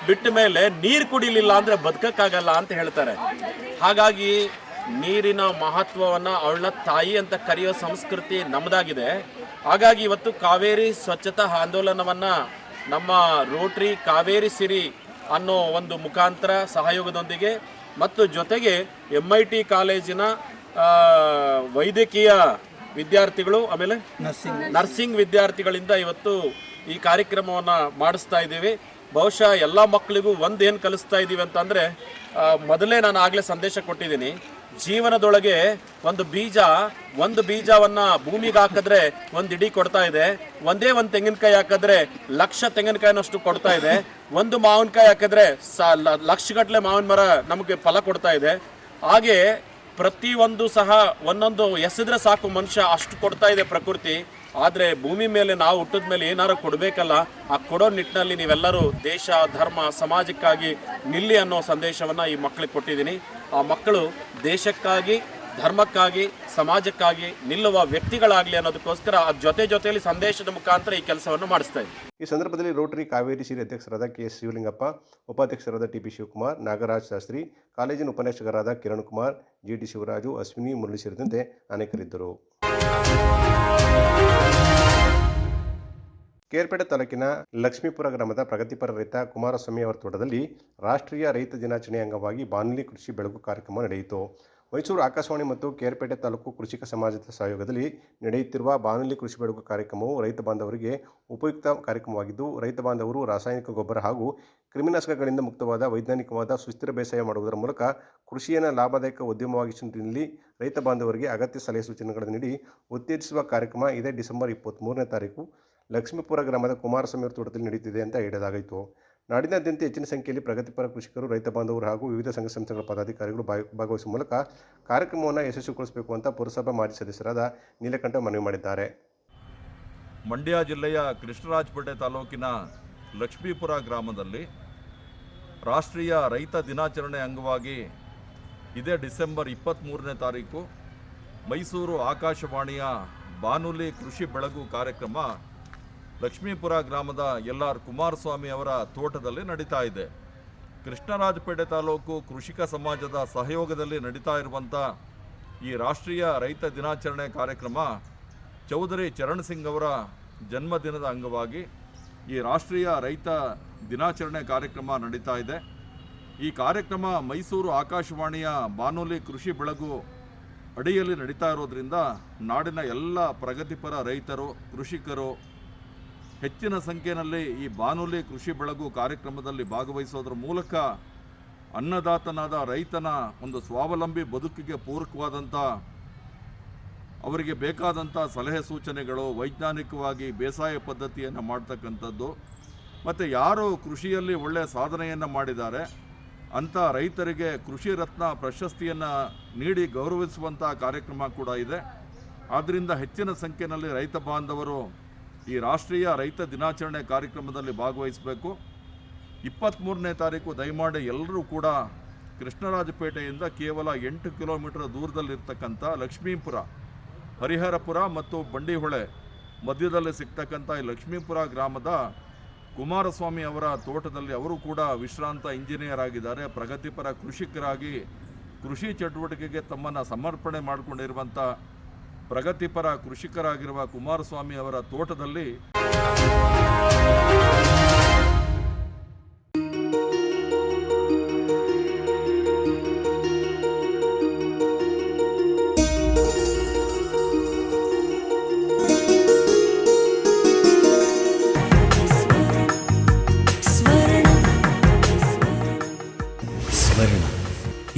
ಬಿಟ್ಟ ಮೇಲೆ ನೀರು ಕುಡಿಲಿಲ್ಲ ಅಂದರೆ ಬದುಕಕ್ಕಾಗಲ್ಲ ಅಂತ ಹೇಳ್ತಾರೆ. ಹಾಗಾಗಿ ನೀರಿನ ಮಹತ್ವವನ್ನು ಅವಳನ್ನ ತಾಯಿ ಅಂತ ಕರೆಯೋ ಸಂಸ್ಕೃತಿ ನಮ್ಮದಾಗಿದೆ. ಹಾಗಾಗಿ ಇವತ್ತು ಕಾವೇರಿ ಸ್ವಚ್ಛತಾ ಆಂದೋಲನವನ್ನು ನಮ್ಮ ರೋಟರಿ ಕಾವೇರಿ ಸಿರಿ ಅನ್ನೋ ಒಂದು ಮುಖಾಂತರ ಸಹಯೋಗದೊಂದಿಗೆ ಮತ್ತು ಜೊತೆಗೆ MIT ಕಾಲೇಜಿನ ವೈದ್ಯಕೀಯ ವಿದ್ಯಾರ್ಥಿಗಳು ಆಮೇಲೆ ನರ್ಸಿಂಗ್ ವಿದ್ಯಾರ್ಥಿಗಳಿಂದ ಇವತ್ತು ಈ ಕಾರ್ಯಕ್ರಮವನ್ನು ಮಾಡಿಸ್ತಾ ಇದ್ದೀವಿ. ಬಹುಶಃ ಎಲ್ಲ ಮಕ್ಕಳಿಗೂ ಏನು ಕಲಿಸ್ತಾ ಇದ್ದೀವಿ ಅಂತಂದರೆ, ಮೊದಲೇ ನಾನು ಆಗಲೇ ಸಂದೇಶ ಕೊಟ್ಟಿದ್ದೀನಿ, ಜೀವನದೊಳಗೆ ಒಂದು ಬೀಜವನ್ನು ಭೂಮಿಗೆ ಹಾಕಿದ್ರೆ ಒಂದು ಇಡೀ ಕೊಡ್ತಾ ಇದೆ, ಒಂದೇ ಒಂದು ತೆಂಗಿನಕಾಯಿ ಹಾಕಿದ್ರೆ 1,00,000 ತೆಂಗಿನಕಾಯಿನಷ್ಟು ಕೊಡ್ತಾ ಇದೆ, ಒಂದು ಮಾವಿನಕಾಯಿ ಹಾಕಿದ್ರೆ ಲಕ್ಷಗಟ್ಟಲೆ ಮಾವಿನ ಮರ ನಮಗೆ ಫಲ ಕೊಡ್ತಾ ಇದೆ. ಹಾಗೆ ಪ್ರತಿಯೊಂದು ಸಹ ಒಂದೊಂದು ಎಸೆದ್ರೆ ಸಾಕು ಮನುಷ್ಯ, ಅಷ್ಟು ಕೊಡ್ತಾ ಇದೆ ಪ್ರಕೃತಿ. ಆದರೆ ಭೂಮಿ ಮೇಲೆ ನಾವು ಹುಟ್ಟಿದ ಮೇಲೆ ಏನಾರು ಕೊಡಬೇಕಲ್ಲ, ಆ ಕೊಡೋ ನಿಟ್ಟಿನಲ್ಲಿ ನೀವೆಲ್ಲರೂ ದೇಶ, ಧರ್ಮ, ಸಮಾಜಕ್ಕಾಗಿ ನಿಲ್ಲಿ ಅನ್ನೋ ಸಂದೇಶವನ್ನು ಈ ಮಕ್ಕಳಿಗೆ ಕೊಟ್ಟಿದ್ದೀನಿ. ಆ ಮಕ್ಕಳು ದೇಶಕ್ಕಾಗಿ, ಧರ್ಮಕ್ಕಾಗಿ, ಸಮಾಜಕ್ಕಾಗಿ ನಿಲ್ಲುವ ವ್ಯಕ್ತಿಗಳಾಗಲಿ ಅನ್ನೋದಕ್ಕೋಸ್ಕರ ಆ ಜೊತೆಯಲ್ಲಿ ಸಂದೇಶದ ಮುಖಾಂತರ ಈ ಕೆಲಸವನ್ನು ಮಾಡಿಸ್ತಾ ಇದ್ದೀವಿ. ಈ ಸಂದರ್ಭದಲ್ಲಿ ರೋಟರಿ ಕಾವೇರಿ ಸಿರಿ ಅಧ್ಯಕ್ಷರಾದ KS ಶಿವಲಿಂಗಪ್ಪ, ಉಪಾಧ್ಯಕ್ಷರಾದ TP ಶಿವಕುಮಾರ್, ನಾಗರಾಜ್ ಶಾಸ್ತ್ರಿ, ಕಾಲೇಜಿನ ಉಪನ್ಯಾಸಕರಾದ ಕಿರಣ್ ಕುಮಾರ್, GT ಶಿವರಾಜು, ಅಶ್ವಿನಿ ಮುರಳಿ ಸೇರಿದಂತೆ ಅನೇಕರಿದ್ದರು. ಕೇರ್ಪೇಟೆ ತಾಲೂಕಿನ ಲಕ್ಷ್ಮೀಪುರ ಗ್ರಾಮದ ಪ್ರಗತಿಪರ ರೈತ ಕುಮಾರಸ್ವಾಮಿ ಅವರ ತೋಟದಲ್ಲಿ ರಾಷ್ಟ್ರೀಯ ರೈತ ದಿನಾಚರಣೆ ಅಂಗವಾಗಿ ಬಾನುಲಿ ಕೃಷಿ ಬೆಳಕು ಕಾರ್ಯಕ್ರಮ ನಡೆಯಿತು. ಮೈಸೂರು ಆಕಾಶವಾಣಿ ಮತ್ತು ಕೇರ್ಪೇಟೆ ತಾಲೂಕು ಕೃಷಿಕ ಸಮಾಜದ ಸಹಯೋಗದಲ್ಲಿ ನಡೆಯುತ್ತಿರುವ ಬಾನುಲಿ ಕೃಷಿ ಬೆಳಕು ಕಾರ್ಯಕ್ರಮವು ರೈತ ಬಾಂಧವರಿಗೆ ಉಪಯುಕ್ತ ಕಾರ್ಯಕ್ರಮವಾಗಿದ್ದು, ರೈತ ಬಾಂಧವರು ರಾಸಾಯನಿಕ ಗೊಬ್ಬರ ಹಾಗೂ ಕ್ರಿಮಿನಾಶಕಗಳಿಂದ ಮುಕ್ತವಾದ ವೈಜ್ಞಾನಿಕವಾದ ಸುಸ್ಥಿರ ಬೇಸಾಯ ಮಾಡುವುದರ ಮೂಲಕ ಕೃಷಿಯನ್ನು ಲಾಭದಾಯಕ ಉದ್ಯಮವಾಗಿಸುವ ನಿಟ್ಟಿನಲ್ಲಿ ರೈತ ಬಾಂಧವರಿಗೆ ಅಗತ್ಯ ಸಲಹೆ ಸೂಚನೆಗಳನ್ನು ನೀಡಿ ಉತ್ತೇಜಿಸುವ ಕಾರ್ಯಕ್ರಮ ಇದೇ ಡಿಸೆಂಬರ್ 23ನೇ ತಾರೀಕು ಲಕ್ಷ್ಮೀಪುರ ಗ್ರಾಮದ ಕುಮಾರಸ್ವಾಮಿ ಅವರ ತೋಟದಲ್ಲಿ ನಡೆಯುತ್ತಿದೆ ಅಂತ ಹೇಳಲಾಯಿತು. ನಾಡಿನಾದ್ಯಂತ ಹೆಚ್ಚಿನ ಸಂಖ್ಯೆಯಲ್ಲಿ ಪ್ರಗತಿಪರ ಕೃಷಿಕರು, ರೈತ ಬಾಂಧವರು ಹಾಗೂ ವಿವಿಧ ಸಂಘ ಸಂಸ್ಥೆಗಳ ಪದಾಧಿಕಾರಿಗಳು ಭಾಗವಹಿಸುವ ಮೂಲಕ ಕಾರ್ಯಕ್ರಮವನ್ನು ಯಶಸ್ವಿಗೊಳಿಸಬೇಕು ಅಂತ ಪುರಸಭಾ ಮಾಜಿ ಸದಸ್ಯರಾದ ನೀಲಕಂಠ ಮನವಿ ಮಾಡಿದ್ದಾರೆ. ಮಂಡ್ಯ ಜಿಲ್ಲೆಯ ಕೃಷ್ಣರಾಜಪೇಟೆ ತಾಲೂಕಿನ ಲಕ್ಷ್ಮೀಪುರ ಗ್ರಾಮದಲ್ಲಿ ರಾಷ್ಟ್ರೀಯ ರೈತ ದಿನಾಚರಣೆ ಅಂಗವಾಗಿ ಇದೇ ಡಿಸೆಂಬರ್ 23ನೇ ತಾರೀಕು ಮೈಸೂರು ಆಕಾಶವಾಣಿಯ ಬಾನುಲಿ ಕೃಷಿ ಬೆಳಗು ಕಾರ್ಯಕ್ರಮ ಲಕ್ಷ್ಮೀಪುರ ಗ್ರಾಮದ LR ಕುಮಾರಸ್ವಾಮಿ ಅವರ ತೋಟದಲ್ಲಿ ನಡೀತಾ ಇದೆ. ಕೃಷ್ಣರಾಜಪೇಟೆ ತಾಲೂಕು ಕೃಷಿಕ ಸಮಾಜದ ಸಹಯೋಗದಲ್ಲಿ ನಡೀತಾ ಇರುವಂಥ ಈ ರಾಷ್ಟ್ರೀಯ ರೈತ ದಿನಾಚರಣೆ ಕಾರ್ಯಕ್ರಮ ಚೌಧರಿ ಚರಣ್ ಸಿಂಗ್ ಅವರ ಜನ್ಮದಿನದ ಅಂಗವಾಗಿ ಈ ರಾಷ್ಟ್ರೀಯ ರೈತ ದಿನಾಚರಣೆ ಕಾರ್ಯಕ್ರಮ ನಡೀತಾ ಇದೆ. ಈ ಕಾರ್ಯಕ್ರಮ ಮೈಸೂರು ಆಕಾಶವಾಣಿಯ ಬಾನುಲಿ ಕೃಷಿ ಬೆಳಗು ಅಡಿಯಲ್ಲಿ ನಡೀತಾ ಇರೋದ್ರಿಂದ ನಾಡಿನ ಎಲ್ಲ ಪ್ರಗತಿಪರ ರೈತರು, ಕೃಷಿಕರು ಹೆಚ್ಚಿನ ಸಂಖ್ಯೆಯಲ್ಲಿ ಈ ಬಾನುಲಿ ಕೃಷಿ ಬೆಳಗು ಕಾರ್ಯಕ್ರಮದಲ್ಲಿ ಭಾಗವಹಿಸೋದ್ರ ಮೂಲಕ ಅನ್ನದಾತನಾದ ರೈತನ ಒಂದು ಸ್ವಾವಲಂಬಿ ಬದುಕಿಗೆ ಪೂರಕವಾದಂಥ ಅವರಿಗೆ ಬೇಕಾದಂಥ ಸಲಹೆ ಸೂಚನೆಗಳು, ವೈಜ್ಞಾನಿಕವಾಗಿ ಬೇಸಾಯ ಪದ್ಧತಿಯನ್ನು ಮಾಡ್ತಕ್ಕಂಥದ್ದು, ಮತ್ತು ಯಾರು ಕೃಷಿಯಲ್ಲಿ ಒಳ್ಳೆಯ ಸಾಧನೆಯನ್ನು ಮಾಡಿದ್ದಾರೆ ಅಂಥ ರೈತರಿಗೆ ಕೃಷಿ ರತ್ನ ಪ್ರಶಸ್ತಿಯನ್ನು ನೀಡಿ ಗೌರವಿಸುವಂಥ ಕಾರ್ಯಕ್ರಮ ಕೂಡ ಇದೆ. ಆದ್ದರಿಂದ ಹೆಚ್ಚಿನ ಸಂಖ್ಯೆಯಲ್ಲಿ ರೈತ ಬಾಂಧವರು ಈ ರಾಷ್ಟ್ರೀಯ ರೈತ ದಿನಾಚರಣೆ ಕಾರ್ಯಕ್ರಮದಲ್ಲಿ ಭಾಗವಹಿಸಬೇಕು. 23ನೇ ತಾರೀಕು ದಯಮಾಡಿ ಎಲ್ಲರೂ ಕೂಡ ಕೃಷ್ಣರಾಜಪೇಟೆಯಿಂದ ಕೇವಲ 8 ಕಿಲೋಮೀಟರ್ ದೂರದಲ್ಲಿರ್ತಕ್ಕಂಥ ಲಕ್ಷ್ಮೀಪುರ, ಹರಿಹರಪುರ ಮತ್ತು ಬಂಡಿಹೊಳೆ ಮಧ್ಯದಲ್ಲಿ ಸಿಗ್ತಕ್ಕಂಥ ಈ ಲಕ್ಷ್ಮೀಪುರ ಗ್ರಾಮದ ಕುಮಾರಸ್ವಾಮಿ ಅವರ ತೋಟದಲ್ಲಿ ಅವರು ಕೂಡ ವಿಶ್ರಾಂತ ಇಂಜಿನಿಯರ್ ಆಗಿದ್ದಾರೆ. ಪ್ರಗತಿಪರ ಕೃಷಿಕರಾಗಿ ಕೃಷಿ ಚಟುವಟಿಕೆಗೆ ತಮ್ಮನ್ನು ಸಮರ್ಪಣೆ ಮಾಡಿಕೊಂಡಿರುವಂಥ ಪ್ರಗತಿಪರ ಕೃಷಿಕರಾಗಿರುವ ಕುಮಾರಸ್ವಾಮಿ ಅವರ ತೋಟದಲ್ಲಿ ಸ್ವರ್ಣ,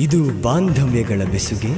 ಇದು ಬಾಂಧವ್ಯಗಳ ಬೆಸುಗೆ,